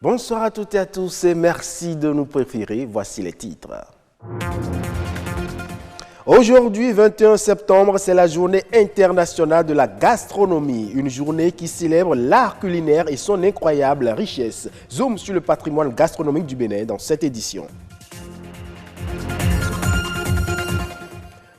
Bonsoir à toutes et à tous et merci de nous préférer. Voici les titres. Aujourd'hui, 21 septembre, c'est la journée internationale de la gastronomie. Une journée qui célèbre l'art culinaire et son incroyable richesse. Zoom sur le patrimoine gastronomique du Bénin dans cette édition.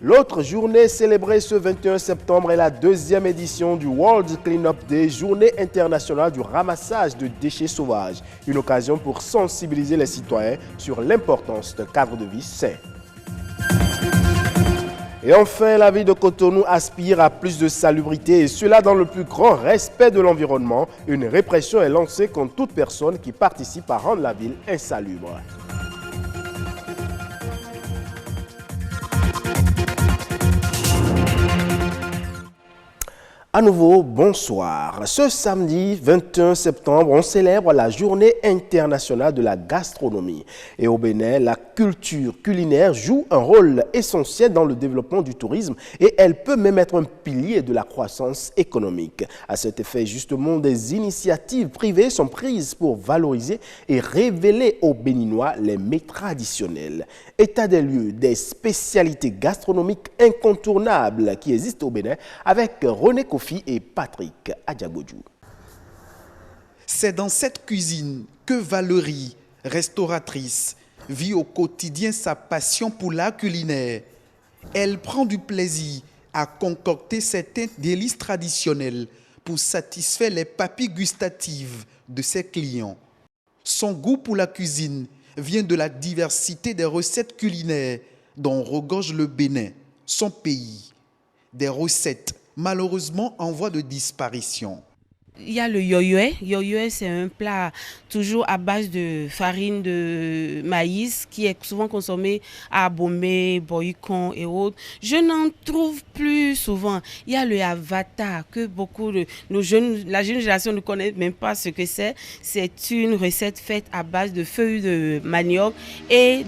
L'autre journée célébrée ce 21 septembre est la deuxième édition du World Cleanup Day, journée internationale du ramassage de déchets sauvages. Une occasion pour sensibiliser les citoyens sur l'importance d'un cadre de vie sain. Et enfin, la ville de Cotonou aspire à plus de salubrité et cela dans le plus grand respect de l'environnement. Une répression est lancée contre toute personne qui participe à rendre la ville insalubre. À nouveau, bonsoir. Ce samedi 21 septembre, on célèbre la journée internationale de la gastronomie. Et au Bénin, la culture culinaire joue un rôle essentiel dans le développement du tourisme et elle peut même être un pilier de la croissance économique. À cet effet, justement, des initiatives privées sont prises pour valoriser et révéler aux Béninois les mets traditionnels. État des lieux des spécialités gastronomiques incontournables qui existent au Bénin avec René Kofi et Patrick Adiagodjou. C'est dans cette cuisine que Valérie, restauratrice, vit au quotidien sa passion pour l'art culinaire. Elle prend du plaisir à concocter certains délices traditionnels pour satisfaire les papilles gustatives de ses clients. Son goût pour la cuisine vient de la diversité des recettes culinaires dont regorge le Bénin, son pays. Des recettes malheureusement en voie de disparition. Il y a le yoyoé. Yoyoé, c'est un plat toujours à base de farine de maïs qui est souvent consommé à Abomey, Boycon et autres. Je n'en trouve plus souvent. Il y a le avata que beaucoup de la jeune génération ne connaît même pas ce que c'est. C'est une recette faite à base de feuilles de manioc et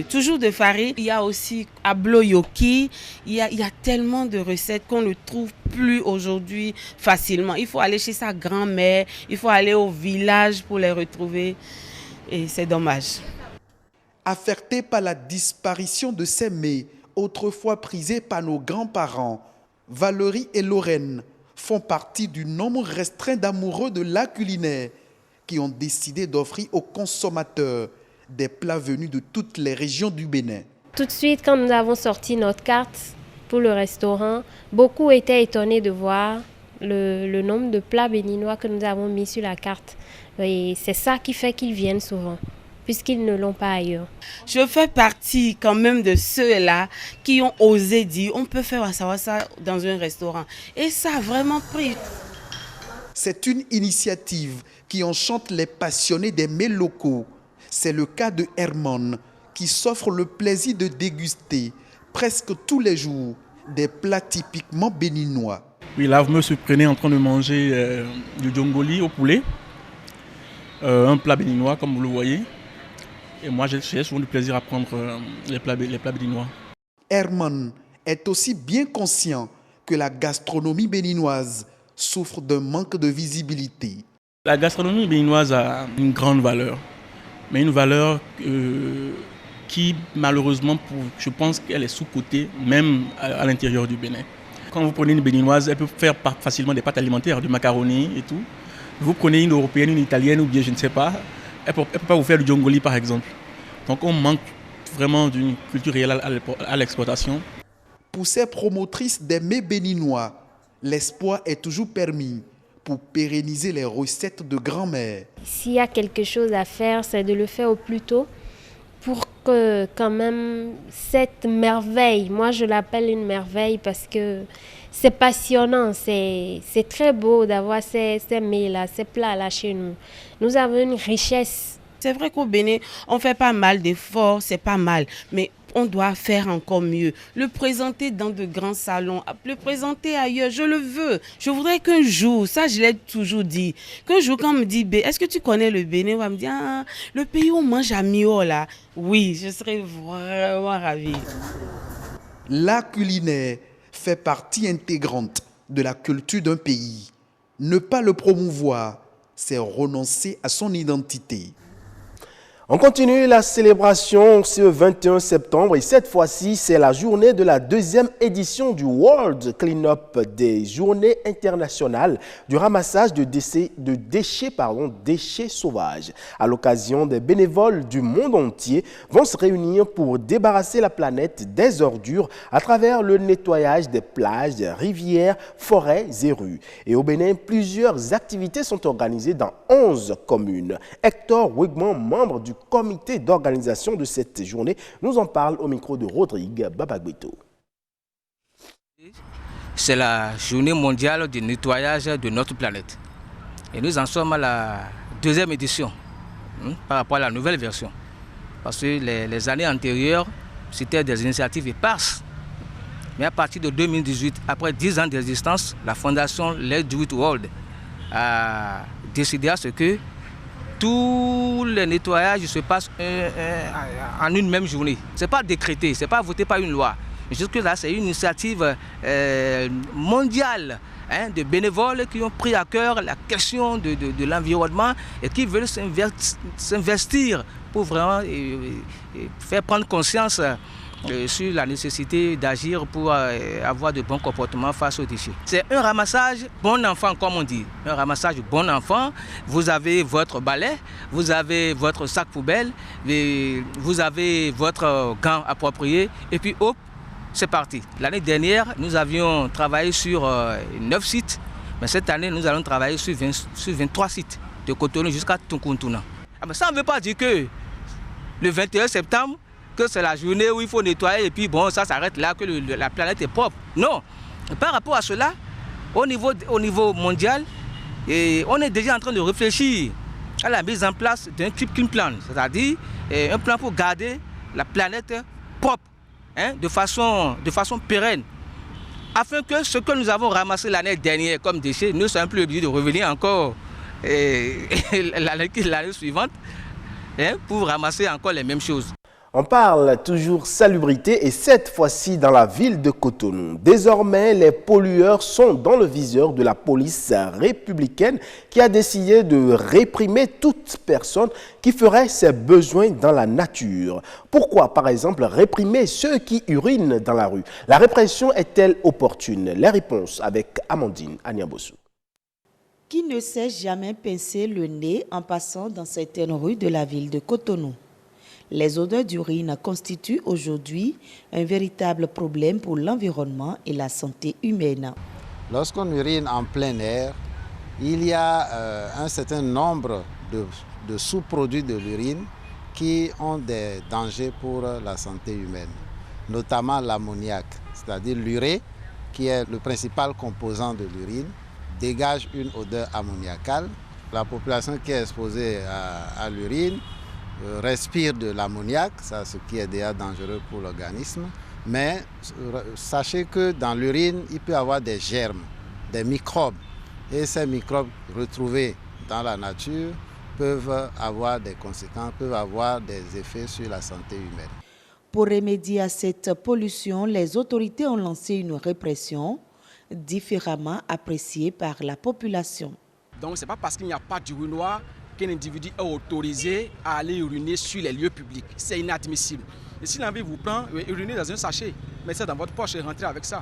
toujours de farine. Il y a aussi ablo-yoki. Il y a tellement de recettes qu'on ne trouve plus aujourd'hui facilement. Il faut aller chez sa grand-mère, il faut aller au village pour les retrouver et c'est dommage. Affectés par la disparition de ces mets, autrefois prisés par nos grands-parents, Valérie et Lorraine font partie du nombre restreint d'amoureux de l'art culinaire qui ont décidé d'offrir aux consommateurs des plats venus de toutes les régions du Bénin. Tout de suite, quand nous avons sorti notre carte pour le restaurant, beaucoup étaient étonnés de voir le nombre de plats béninois que nous avons mis sur la carte. Et c'est ça qui fait qu'ils viennent souvent, puisqu'ils ne l'ont pas ailleurs. Je fais partie quand même de ceux-là qui ont osé dire on peut faire ça dans un restaurant. Et ça a vraiment pris. C'est une initiative qui enchante les passionnés des mets locaux. C'est le cas de Herman, qui s'offre le plaisir de déguster presque tous les jours des plats typiquement béninois. Oui, là, vous me surprenez en train de manger du djongoli au poulet, un plat béninois comme vous le voyez. Et moi, j'ai souvent du plaisir à prendre les plats béninois. Herman est aussi bien conscient que la gastronomie béninoise souffre d'un manque de visibilité. La gastronomie béninoise a une grande valeur, mais une valeur qui, malheureusement, je pense qu'elle est sous-cotée, même à l'intérieur du Bénin. Quand vous prenez une béninoise, elle peut faire facilement des pâtes alimentaires, du macaroni et tout. Vous prenez une européenne, une italienne ou bien je ne sais pas, elle ne peut pas vous faire du djongoli par exemple. Donc on manque vraiment d'une culture réelle à l'exportation. Pour ces promotrices des mets béninois, l'espoir est toujours permis pour pérenniser les recettes de grand-mère. S'il y a quelque chose à faire, c'est de le faire au plus tôt pour que quand même cette merveille, moi je l'appelle une merveille parce que c'est passionnant, c'est très beau d'avoir ces mets-là, ces plats-là chez nous. Nous avons une richesse. C'est vrai qu'au Bénin, on fait pas mal d'efforts, c'est pas mal, mais on doit faire encore mieux. Le présenter dans de grands salons, le présenter ailleurs, je le veux. Je voudrais qu'un jour, ça je l'ai toujours dit, qu'un jour quand on me dit, est-ce que tu connais le Bénin? On va me dire, ah, le pays où on mange à Mio là. Oui, je serais vraiment ravie. L'art culinaire fait partie intégrante de la culture d'un pays. Ne pas le promouvoir, c'est renoncer à son identité. On continue la célébration ce 21 septembre et cette fois-ci, c'est la journée de la deuxième édition du World Cleanup, des journées internationales du ramassage de déchets sauvages. À l'occasion, des bénévoles du monde entier vont se réunir pour débarrasser la planète des ordures à travers le nettoyage des plages, des rivières, forêts et rues. Et au Bénin, plusieurs activités sont organisées dans 11 communes. Hector Wigman, membre du comité d'organisation de cette journée, nous en parle au micro de Rodrigue Babagbeto. C'est la journée mondiale du nettoyage de notre planète. Et nous en sommes à la deuxième édition par rapport à la nouvelle version. Parce que les années antérieures, c'était des initiatives éparses. Mais à partir de 2018, après 10 ans d'existence, la fondation Let's Do It World a décidé à ce que tout le nettoyage se passe en une même journée. Ce n'est pas décrété, ce n'est pas voté par une loi. Jusque-là, c'est une initiative mondiale de bénévoles qui ont pris à cœur la question de l'environnement et qui veulent s'investir pour vraiment faire prendre conscience sur la nécessité d'agir pour avoir de bons comportements face aux déchets. C'est un ramassage bon enfant, comme on dit. Un ramassage bon enfant. Vous avez votre balai, vous avez votre sac poubelle, vous avez votre gant approprié et puis hop, c'est parti. L'année dernière, nous avions travaillé sur 9 sites, mais cette année, nous allons travailler sur 23 sites, de Cotonou jusqu'à Tunkuntuna. Ça ne veut pas dire que le 21 septembre, que c'est la journée où il faut nettoyer et puis bon, ça s'arrête là, que la planète est propre. Non. Par rapport à cela, au niveau mondial, on est déjà en train de réfléchir à la mise en place d'un clean plan, c'est-à-dire un plan pour garder la planète propre, de façon pérenne, afin que ce que nous avons ramassé l'année dernière comme déchets ne soit plus obligé de revenir encore l'année suivante pour ramasser encore les mêmes choses. On parle toujours salubrité et cette fois-ci dans la ville de Cotonou. Désormais, les pollueurs sont dans le viseur de la police républicaine qui a décidé de réprimer toute personne qui ferait ses besoins dans la nature. Pourquoi, par exemple, réprimer ceux qui urinent dans la rue? La répression est-elle opportune? Les réponses avec Amandine Agnabossou. Qui ne s'est jamais pincé le nez en passant dans certaines rues de la ville de Cotonou? Les odeurs d'urine constituent aujourd'hui un véritable problème pour l'environnement et la santé humaine. Lorsqu'on urine en plein air, il y a un certain nombre de sous-produits de l'urine qui ont des dangers pour la santé humaine, notamment l'ammoniac, c'est-à-dire l'urée, qui est le principal composant de l'urine, dégage une odeur ammoniacale. La population qui est exposée à l'urine respire de l'ammoniac, ce qui est déjà dangereux pour l'organisme. Mais sachez que dans l'urine, il peut y avoir des germes, des microbes. Et ces microbes retrouvés dans la nature peuvent avoir des conséquences, peuvent avoir des effets sur la santé humaine. Pour remédier à cette pollution, les autorités ont lancé une répression différemment appréciée par la population. Donc ce n'est pas parce qu'il n'y a pas d'urinoir qu'un individu est autorisé à aller uriner sur les lieux publics. C'est inadmissible. Et si l'envie vous prend, urinez dans un sachet, mettez ça dans votre poche et rentrez avec ça.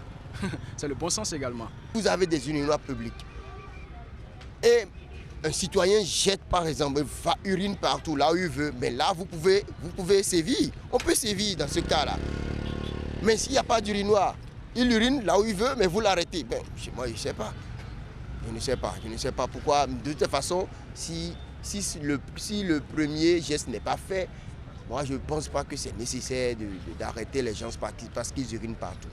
C'est le bon sens également. Vous avez des urinoirs publics. Et un citoyen jette par exemple, va urine partout là où il veut. Mais là, vous pouvez sévir. On peut sévir dans ce cas-là. Mais s'il n'y a pas d'urinoir, il urine là où il veut, mais vous l'arrêtez. Ben, chez moi, je ne sais pas. Je ne sais pas pourquoi. De toute façon, si le premier geste n'est pas fait, moi je ne pense pas que c'est nécessaire d'arrêter les gens parce qu'ils urinent partout.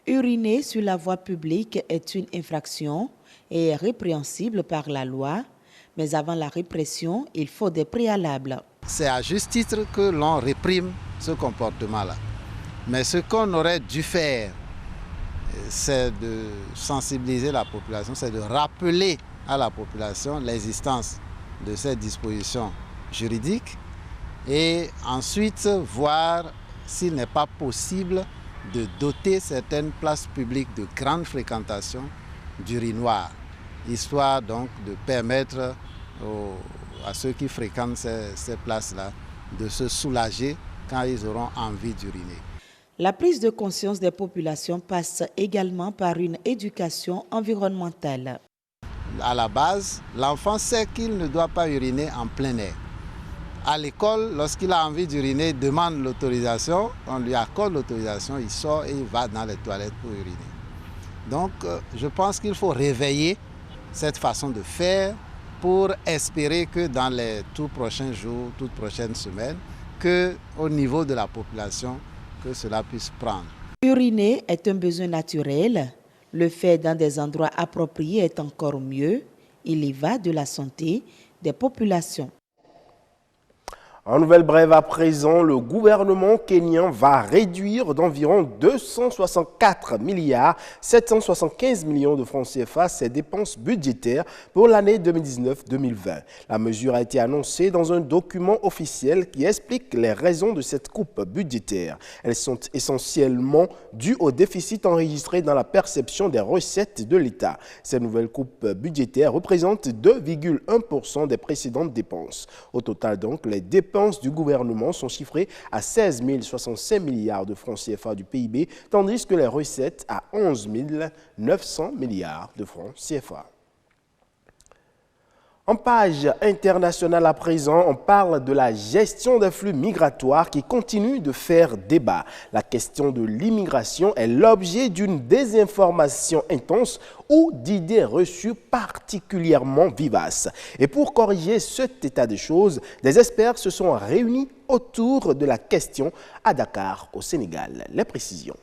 Uriner sur la voie publique est une infraction et est répréhensible par la loi, mais avant la répression, il faut des préalables. C'est à juste titre que l'on réprime ce comportement-là. Mais ce qu'on aurait dû faire, c'est de sensibiliser la population, c'est de rappeler à la population l'existence de ces dispositions juridiques et ensuite voir s'il n'est pas possible de doter certaines places publiques de grande fréquentation d'urinoirs. histoire donc de permettre à ceux qui fréquentent ces places-là de se soulager quand ils auront envie d'uriner. La prise de conscience des populations passe également par une éducation environnementale. À la base, l'enfant sait qu'il ne doit pas uriner en plein air. À l'école, lorsqu'il a envie d'uriner, il demande l'autorisation, on lui accorde l'autorisation, il sort et il va dans les toilettes pour uriner. Donc, je pense qu'il faut réveiller cette façon de faire pour espérer que dans les tout prochains jours, toutes prochaines semaines, qu'au niveau de la population, que cela puisse prendre. Uriner est un besoin naturel. Le faire dans des endroits appropriés est encore mieux. Il y va de la santé des populations. En nouvelle brève à présent, le gouvernement kenyan va réduire d'environ 264 milliards 775 millions de francs CFA ses dépenses budgétaires pour l'année 2019-2020. La mesure a été annoncée dans un document officiel qui explique les raisons de cette coupe budgétaire. Elles sont essentiellement dues au déficit enregistré dans la perception des recettes de l'État. Ces nouvelles coupes budgétaires représentent 2,1% des précédentes dépenses. Au total donc, les dépenses du gouvernement sont chiffrées à 16 065 milliards de francs CFA du PIB, tandis que les recettes à 11 900 milliards de francs CFA. En page internationale à présent, on parle de la gestion des flux migratoires qui continue de faire débat. La question de l'immigration est l'objet d'une désinformation intense ou d'idées reçues particulièrement vivaces. Et pour corriger cet état des choses, des experts se sont réunis autour de la question à Dakar, au Sénégal. Les précisions.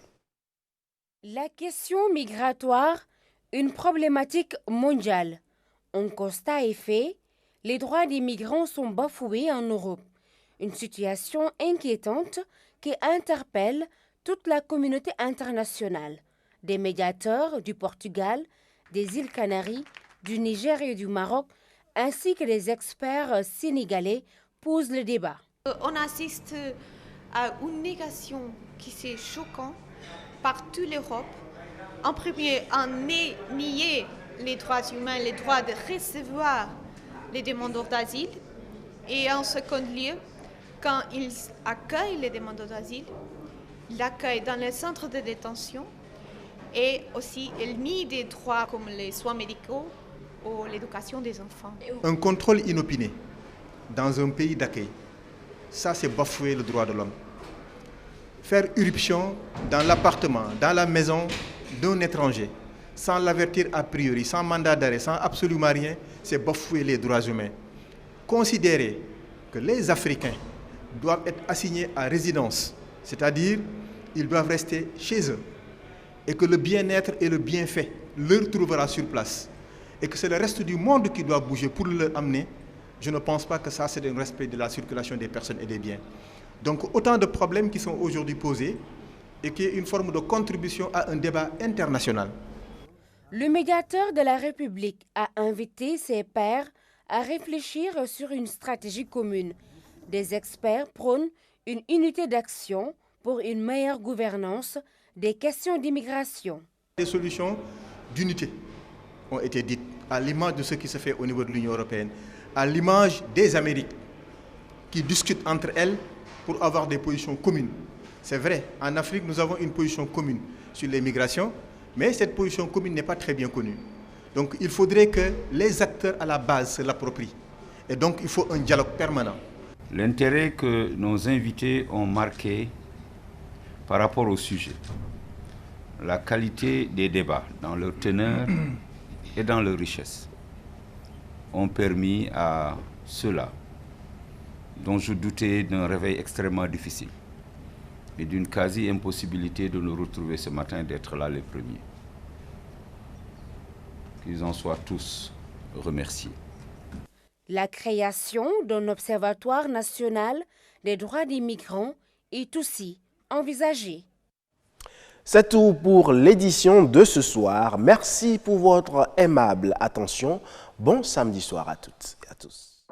La question migratoire, une problématique mondiale. Un constat est fait, les droits des migrants sont bafoués en Europe. Une situation inquiétante qui interpelle toute la communauté internationale. Des médiateurs du Portugal, des îles Canaries, du Niger et du Maroc, ainsi que des experts sénégalais posent le débat. On assiste à une négation qui est choquante par toute l'Europe. En premier, on nie les droits humains, les droits de recevoir les demandeurs d'asile. Et en second lieu, quand ils accueillent les demandeurs d'asile, ils l'accueillent dans les centres de détention et aussi ils nient des droits comme les soins médicaux ou l'éducation des enfants. Un contrôle inopiné dans un pays d'accueil, ça c'est bafouer le droit de l'homme. Faire irruption dans l'appartement, dans la maison d'un étranger, sans l'avertir a priori, sans mandat d'arrêt, sans absolument rien, c'est bafouer les droits humains. Considérer que les Africains doivent être assignés à résidence, c'est-à-dire ils doivent rester chez eux, et que le bien-être et le bienfait leur trouvera sur place, et que c'est le reste du monde qui doit bouger pour leur amener, je ne pense pas que ça c'est un respect de la circulation des personnes et des biens. Donc autant de problèmes qui sont aujourd'hui posés et qui est une forme de contribution à un débat international. Le médiateur de la République a invité ses pairs à réfléchir sur une stratégie commune. Des experts prônent une unité d'action pour une meilleure gouvernance des questions d'immigration. Des solutions d'unité ont été dites, à l'image de ce qui se fait au niveau de l'Union européenne, à l'image des Amériques qui discutent entre elles pour avoir des positions communes. C'est vrai, en Afrique, nous avons une position commune sur les migrations, mais cette position commune n'est pas très bien connue. Donc il faudrait que les acteurs à la base se l'approprient. Et donc il faut un dialogue permanent. L'intérêt que nos invités ont marqué par rapport au sujet, la qualité des débats dans leur teneur et dans leur richesse, ont permis à ceux-là, dont je doutais d'un réveil extrêmement difficile, et d'une quasi-impossibilité de nous retrouver ce matin, d'être là les premiers. Qu'ils en soient tous remerciés. La création d'un observatoire national des droits des migrants est aussi envisagée. C'est tout pour l'édition de ce soir. Merci pour votre aimable attention. Bon samedi soir à toutes et à tous.